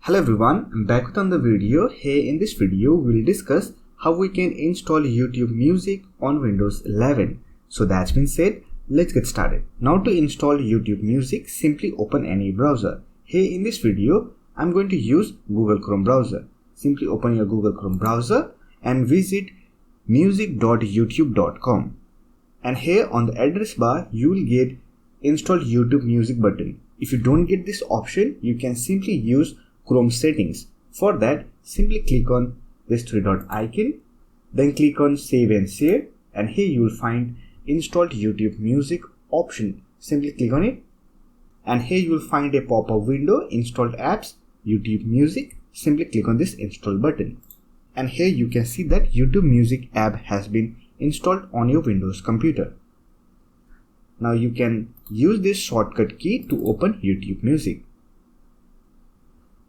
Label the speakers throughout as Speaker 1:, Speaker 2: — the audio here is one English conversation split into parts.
Speaker 1: Hello everyone, I'm back with another video. Here in this video, we'll discuss how we can install YouTube Music on Windows 11. So that's been said, let's get started. Now to install YouTube Music, simply open any browser. Here in this video, I'm going to use Google Chrome browser. Simply open your Google Chrome browser and visit music.youtube.com. And here on the address bar, you will get Install YouTube Music button. If you don't get this option, you can simply use Chrome settings. For that, simply click on this three dot icon, then click on Save and Share, and here you will find Installed YouTube Music option. Simply click on it, and here you will find a pop-up window, Installed Apps, YouTube Music. Simply click on this Install button, and here you can see that YouTube Music app has been installed on your Windows computer. Now you can use this shortcut key to open YouTube Music.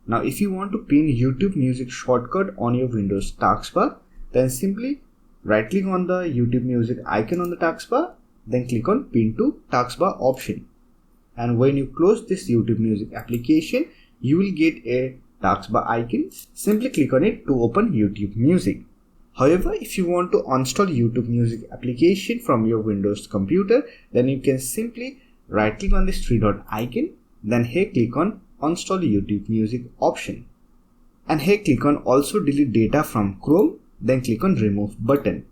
Speaker 1: Now if you want to pin YouTube Music shortcut on your Windows taskbar, then simply right click on the YouTube Music icon on the taskbar, then click on Pin to Taskbar option. And when you close this YouTube Music application, you will get a taskbar icon. Simply click on it to open YouTube Music. However, if you want to uninstall YouTube Music application from your Windows computer, then you can simply right click on this three dot icon, then here click on Uninstall YouTube Music option, and here click on Also Delete Data from Chrome, then click on Remove button,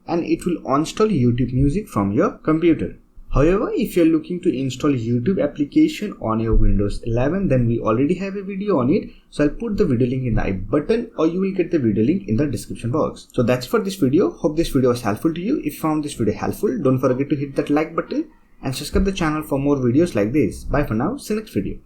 Speaker 1: and it will uninstall YouTube Music from your computer. However, if you are looking to install YouTube application on your Windows 11, then we already have a video on it. So I'll put the video link in the I button, or you will get the video link in the description box. So that's for this video. Hope this video was helpful to you. If you found this video helpful, don't forget to hit that like button and subscribe the channel for more videos like this. Bye for now. See you next video.